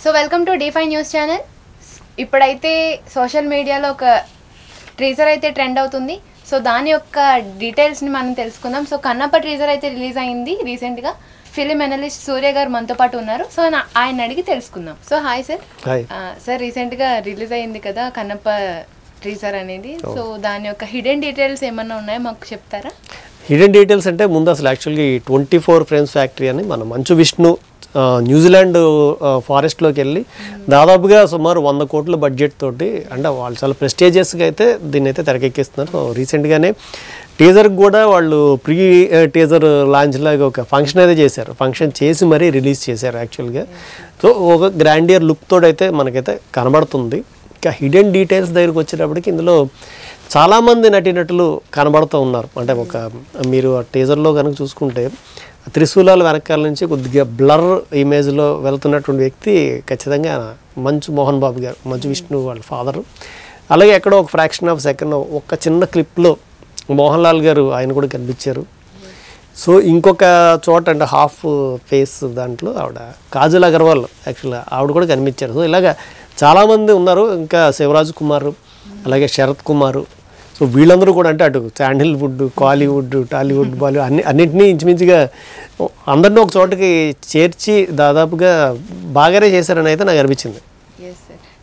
So welcome to D5 news channel. ఇప్పుడైతే social మీడియాలో ఒక ట్రీజర్ అయితే ట్రెండ్ అవుతుంది. సో దాని యొక్క డీటెయిల్స్ని మనం తెలుసుకుందాం. సో కన్నప్ప ట్రీజర్ అయితే రిలీజ్ అయింది రీసెంట్గా. ఫిలిం అనలిస్ట్ సూర్య గారు మనతో పాటు ఉన్నారు. సో ఆయన అడిగి తెలుసుకుందాం. So hi sir. సార్ రీసెంట్గా రిలీజ్ అయింది కదా కన్నప్ప ట్రీజర్ అనేది. సో దాని యొక్క హిడెన్ డీటెయిల్స్ ఏమన్నా ఉన్నాయో మాకు చెప్తారా? హిడెన్ డీటెయిల్స్ అంటే ముందు అసలు యాక్చువల్గా 24 ఫ్రేమ్స్ ఫ్యాక్టరీ అని మన మంచు విష్ణు న్యూజిలాండ్ ఫారెస్ట్లోకి వెళ్ళి దాదాపుగా సుమారు 100 కోట్ల బడ్జెట్ తోటి అంటే వాళ్ళు చాలా ప్రెస్టీజియస్గా అయితే దీన్ని అయితే తెరకెక్కిస్తున్నారు. సో రీసెంట్గానే టీజర్కి కూడా వాళ్ళు ప్రీ టీజర్ లాంచ్ లాగా ఒక ఫంక్షన్ అయితే చేశారు. ఫంక్షన్ చేసి మరీ రిలీజ్ చేశారు యాక్చువల్గా. సో ఒక గ్రాండియర్ లుక్ తోడైతే మనకైతే కనబడుతుంది. ఇంకా హిడెన్ డీటెయిల్స్ దగ్గరికి వచ్చేటప్పటికి ఇందులో చాలామంది నటీనటులు కనబడుతూ ఉన్నారు. అంటే ఒక మీరు ఆ టీజర్లో కనుక చూసుకుంటే త్రిశూలాల వెనకాల నుంచి కొద్దిగా బ్లర్ ఇమేజ్లో వెళ్తున్నటువంటి వ్యక్తి ఖచ్చితంగా మంచు మోహన్ బాబు గారు, మంచు విష్ణు వాళ్ళ ఫాదరు. అలాగే ఎక్కడో ఒక ఫ్రాక్షన్ ఆఫ్ సెకండ్ ఒక చిన్న క్లిప్లో మోహన్ లాల్ గారు ఆయన కూడా కనిపించారు. సో ఇంకొక చోట అంటే హాఫ్ ఫేస్ దాంట్లో ఆవిడ కాజల్ అగర్వాల్ యాక్చువల్గా ఆవిడ కూడా కనిపించారు. సో ఇలాగ చాలామంది ఉన్నారు. ఇంకా శివరాజ్ కుమార్, అలాగే శరత్ కుమార్. సో వీళ్ళందరూ కూడా అంటే అటు శాండిల్వుడ్, కాలీవుడ్, టాలీవుడ్, బాలీవుడ్ అన్నింటినీ ఇంచుమించుగా అందరినీ ఒక చోటకి చేర్చి దాదాపుగా బాగానే చేశారని అయితే నాకు అనిపించింది.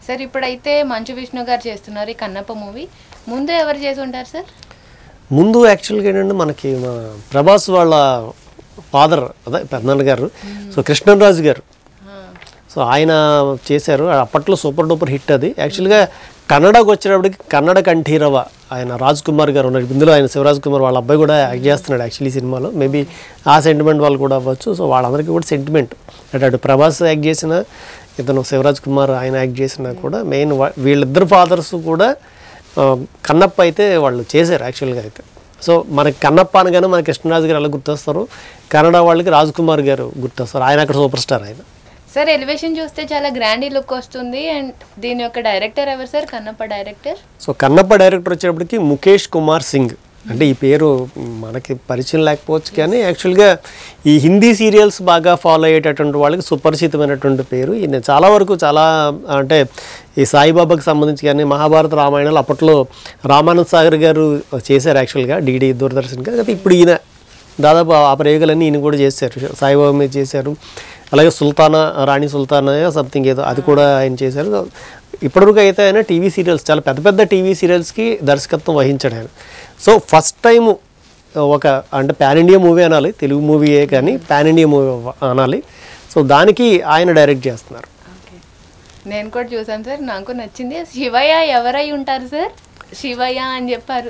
సార్ ఇప్పుడైతే మంచు విష్ణు గారు చేస్తున్నారు ఈ కన్నప్ప మూవీ. ముందు ఎవరు చేసి ఉంటారు సార్? ముందు యాక్చువల్గా ఏంటంటే మనకి మన ప్రభాస్ వాళ్ళ ఫాదర్ అదే పెద్దనాన్న గారు, సో కృష్ణరాజు గారు. సో ఆయన చేశారు. అప్పట్లో సూపర్ డూపర్ హిట్ అది. యాక్చువల్గా కన్నడకు వచ్చేటప్పటికి కన్నడ కంఠీరవ ఆయన రాజ్ కుమార్ గారు ఉన్నారు. ఇందులో ఆయన శివరాజ్ కుమార్ వాళ్ళ అబ్బాయి కూడా యాక్ట్ చేస్తున్నాడు యాక్చువల్లీ సినిమాలో. మేబీ ఆ సెంటిమెంట్ వాళ్ళు కూడా అవ్వచ్చు. సో వాళ్ళందరికీ కూడా సెంటిమెంట్ అంటే అటు ప్రభాస్ యాక్ట్ చేసిన, ఇతను శివరాజ్ కుమార్ ఆయన యాక్ట్ చేసినా కూడా మెయిన్ వీళ్ళిద్దరు ఫాదర్స్ కూడా కన్నప్ప అయితే వాళ్ళు చేశారు యాక్చువల్గా అయితే. సో మనకి కన్నప్ప అనగానే మనకి కృష్ణరాజు గారు ఎలా గుర్తొస్తారు, కన్నడ వాళ్ళకి రాజ్ కుమార్ గారు గుర్తొస్తారు. ఆయన అక్కడ సూపర్ స్టార్ ఆయన. సార్ ఎలివేషన్ చూస్తే చాలా గ్రాండ్ లుక్ వస్తుంది. అండ్ దీని యొక్క డైరెక్టర్ ఎవరు sir? Kannappa director. So Kannappa director వచ్చేటప్పటికి ముఖేష్ కుమార్ సింగ్. అంటే ఈ పేరు మనకి పరిచయం లేకపోవచ్చు కానీ యాక్చువల్గా ఈ హిందీ సీరియల్స్ బాగా ఫాలో అయ్యేటటువంటి వాళ్ళకి సుపరిచితమైనటువంటి పేరు. ఈయన చాలా వరకు చాలా అంటే ఈ సాయిబాబాకి సంబంధించి కానీ మహాభారత రామాయణాలు అప్పట్లో రామానంద్ సాగర్ గారు చేశారు యాక్చువల్గా DD దూరదర్శన్ గారు. అయితే ఇప్పుడు ఈయన దాదాపు ఆ ప్రయోగాలన్నీ ఈయన కూడా చేశారు. సాయిబాబా మీద చేశారు. అలాగే సుల్తానా, రాణి సుల్తానా సంథింగ్ ఏదో అది కూడా ఆయన చేశారు. ఇప్పటివరకు అయితే ఆయన టీవీ సీరియల్స్ చాలా పెద్ద పెద్ద టీవీ సీరియల్స్కి దర్శకత్వం వహించాడు ఆయన. సో ఫస్ట్ టైము ఒక అంటే పాన్ ఇండియా మూవీ అనాలి, తెలుగు మూవీయే కానీ పాన్ ఇండియా మూవీ అనాలి. సో దానికి ఆయన డైరెక్ట్ చేస్తున్నారు. నేను కూడా చూసాను సార్, నాకు నచ్చింది. శివయ్య ఎవరై ఉంటారు సార్? శివయ్య అని చెప్పారు,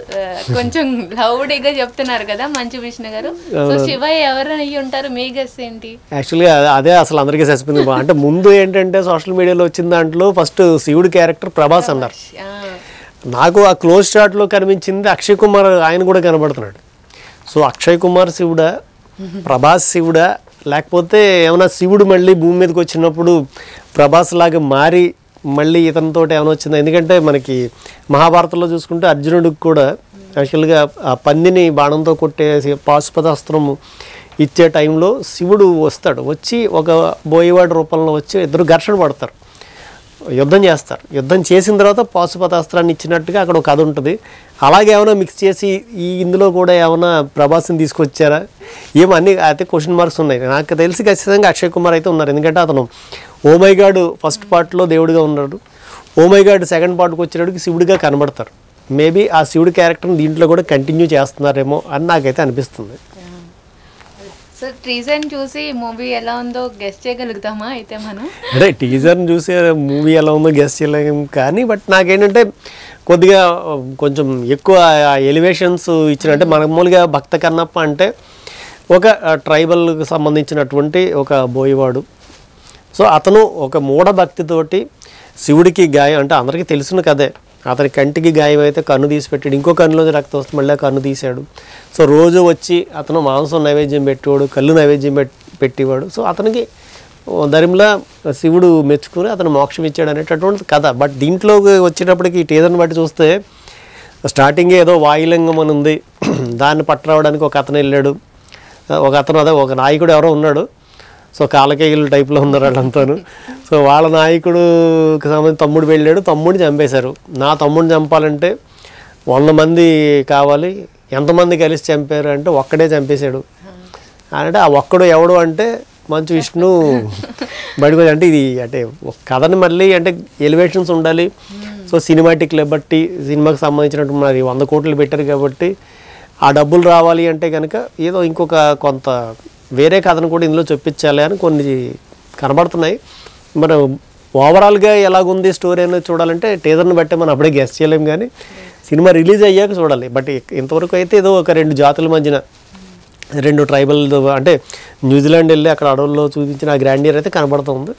కొంచెం లౌడీగా చెప్తున్నారు కదా మంచు విష్ణు గారు. సో శివయ్య ఎవరు అయ్యి ఉంటారు? మీ గెస్ ఏంటి? యాక్చువల్గా అదే అసలు అందరికీ సస్పెన్స్. అంటే ముందు ఏంటంటే సోషల్ మీడియాలో వచ్చిన దాంట్లో ఫస్ట్ శివుడి క్యారెక్టర్ ప్రభాస్ అన్నారు. నాకు ఆ క్లోజ్ షాట్లో కనిపించింది అక్షయ్ కుమార్, ఆయన కూడా కనబడుతున్నాడు. సో అక్షయ్ కుమార్ శివుడా, ప్రభాస్ శివుడా, లేకపోతే ఏమైనా శివుడు మళ్ళీ భూమి మీదకి వచ్చినప్పుడు ప్రభాస్ లాగా మారి మళ్ళీ ఇతనితో ఏమైనా వచ్చిందా? ఎందుకంటే మనకి మహాభారతంలో చూసుకుంటే అర్జునుడికి కూడా యాక్చువల్గా ఆ పందిని బాణంతో కొట్టేసి పాశుపతాస్త్రం ఇచ్చే టైంలో శివుడు వస్తాడు. వచ్చి ఒక బోయవాడి రూపంలో వచ్చి ఇద్దరు ఘర్షణ పడతారు, యుద్ధం చేస్తారు. యుద్ధం చేసిన తర్వాత పాశుపతాస్త్రాన్ని ఇచ్చినట్టుగా అక్కడ ఒక కథ ఉంటుంది. అలాగే ఏమైనా మిక్స్ చేసి ఈ ఇందులో కూడా ఏమైనా ప్రభాస్ని తీసుకొచ్చారా ఏమో అన్నీ అయితే క్వశ్చన్ మార్క్స్ ఉన్నాయి. నాకు తెలిసి ఖచ్చితంగా అక్షయ్ కుమార్ అయితే ఉన్నారు. ఎందుకంటే అతను ఓ మై గాడ్ ఫస్ట్ పార్ట్లో దేవుడిగా ఉన్నాడు, ఓ మై గాడ్ సెకండ్ పార్ట్కి వచ్చేటప్పటికి శివుడిగా కనబడతారు. మేబీ ఆ శివుడి క్యారెక్టర్ని దీంట్లో కూడా కంటిన్యూ చేస్తున్నారేమో అని నాకైతే అనిపిస్తుంది. సో టీజర్ని చూసి మూవీ ఎలా ఉందో గెస్ట్ చేయగలుగుతామా అయితే మనం? అంటే టీజర్ని చూసి మూవీ ఎలా ఉందో గెస్ట్ చేయలేం కానీ బట్ నాకేంటంటే కొద్దిగా కొంచెం ఎక్కువ ఎలివేషన్స్ ఇచ్చినట్టే. మామూలుగా భక్త కన్నప్ప అంటే ఒక ట్రైబల్కి సంబంధించినటువంటి ఒక బోయవాడు. సో అతను ఒక మూఢభక్తితోటి శివుడికి గాయం అంటే అందరికీ తెలిసిన కదే, అతని కంటికి గాయం అయితే కన్ను తీసి పెట్టాడు, ఇంకో కన్నులో రక్తం వస్తే మళ్ళీ కన్ను తీశాడు. సో రోజు వచ్చి అతను మాంసం నైవేద్యం పెట్టేవాడు, కళ్ళు నైవేద్యం పెట్టేవాడు. సో అతనికి దరిమిలా శివుడు మెచ్చుకుని అతను మోక్షం ఇచ్చాడు అనేటటువంటి కథ. బట్ దీంట్లో వచ్చేటప్పటికి ఈ టీజర్ని బట్టి చూస్తే స్టార్టింగే ఏదో వాయులింగం అని ఉంది, దాన్ని పట్టరావడానికి ఒక అతను వెళ్ళాడు, ఒక అతను అదే ఒక నాయకుడు ఎవరో ఉన్నాడు. సో కాలకేయులు టైప్లో ఉన్నారు వాళ్ళంతాను. సో వాళ్ళ నాయకుడుకి సంబంధించి తమ్ముడు వెళ్ళాడు, తమ్ముడిని చంపేశారు. నా తమ్ముడిని చంపాలంటే 100 మంది కావాలి, ఎంతమంది కలిసి చంపారు అంటే ఒక్కడే చంపేశాడు అంటే ఆ ఒక్కడు ఎవడు అంటే మంచు విష్ణు బయటకు. అంటే ఇది అంటే ఒక కథని మళ్ళీ అంటే ఎలివేషన్స్ ఉండాలి. సో సినిమాటిక్ లిబర్టీ, సినిమాకి సంబంధించినట్టు మరి 100 కోట్లు పెట్టారు కాబట్టి ఆ డబ్బులు రావాలి అంటే కనుక ఏదో ఇంకొక కొంత వేరే కథను కూడా ఇందులో చూపించాలి అని కొన్ని కనబడుతున్నాయి. మరి ఓవరాల్గా ఎలాగుంది స్టోరీ అనేది చూడాలంటే టీజర్ని బట్టి మనం అప్పుడే గెస్ చేయలేము, కానీ సినిమా రిలీజ్ అయ్యాక చూడాలి. బట్ ఇంతవరకు అయితే ఏదో ఒక 2 జాతుల మధ్యన 2 ట్రైబల్ అంటే న్యూజిలాండ్ వెళ్ళి అక్కడ అడవుల్లో చూపించిన ఆ గ్రాండియర్ అయితే కనబడుతుంది.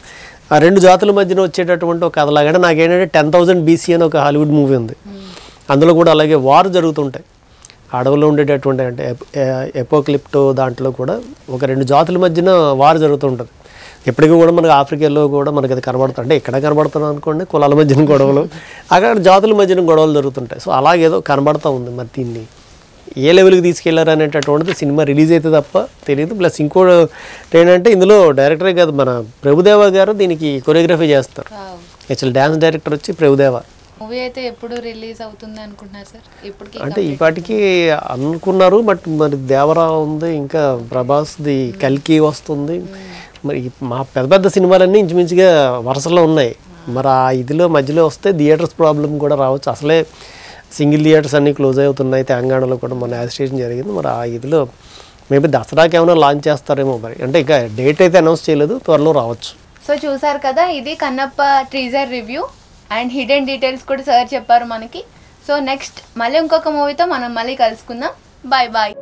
ఆ 2 జాతుల మధ్యన వచ్చేటటువంటి ఒక కథలాగా నాకేంటంటే 10,000 BC అని ఒక హాలీవుడ్ మూవీ ఉంది, అందులో కూడా అలాగే వార్ జరుగుతుంటాయి అడవుల్లో ఉండేటటువంటి అంటే ఎపోక్లిప్టో దాంట్లో కూడా ఒక 2 జాతుల మధ్యన వార్ జరుగుతుంటుంది. ఎప్పటికీ కూడా మనకు ఆఫ్రికాలో కూడా మనకి అది కనబడుతుంది. అంటే ఎక్కడ కనబడుతున్నాం అనుకోండి, కులాల మధ్యన గొడవలు, అక్కడ జాతుల మధ్యన గొడవలు జరుగుతుంటాయి. సో అలాగేదో కనబడుతూ ఉంది. మరి దీన్ని ఏ లెవెల్కి తీసుకెళ్లారు అనేటటువంటిది సినిమా రిలీజ్ అయితే తప్ప తెలియదు. ప్లస్ ఇంకోటి ఏంటంటే ఇందులో డైరెక్టరే కాదు, మన ప్రభుదేవా గారు దీనికి కొరియోగ్రఫీ చేస్తారు. యాక్చువల్ డ్యాన్స్ డైరెక్టర్ వచ్చి ప్రభుదేవా. మూవీ అయితే ఎప్పుడు రిలీజ్ అవుతుంది అనుకుంటున్నారు సార్? ఇప్పటికి అంటే ఇప్పటికీ అనుకున్నారు, బట్ మరి దేవరా ఉంది, ఇంకా ప్రభాస్ది కల్కి వస్తుంది, మరి మా పెద్ద పెద్ద సినిమాలన్నీ ఇంచుమించుగా వరుసలో ఉన్నాయి. మరి ఆ ఇదిలో మధ్యలో వస్తే థియేటర్స్ ప్రాబ్లం కూడా రావచ్చు. అసలే సింగిల్ థియేటర్స్ అన్నీ క్లోజ్ అవుతున్నాయి, తెలంగాణలో కూడా మన యాజిటేషన్ జరిగింది. మరి ఆ ఇదిలో మేబీ దసరాకి ఏమైనా లాంచ్ చేస్తారేమో మరి. అంటే ఇంకా డేట్ అయితే అనౌన్స్ చేయలేదు, త్వరలో రావచ్చు. సో చూసారు కదా, ఇది Kannappa teaser review and hidden details కూడా సార్ చెప్పారు మనకి. సో నెక్స్ట్ మళ్ళీ ఇంకొక మూవీతో మనం మళ్ళీ కలుసుకుందాం. Bye bye.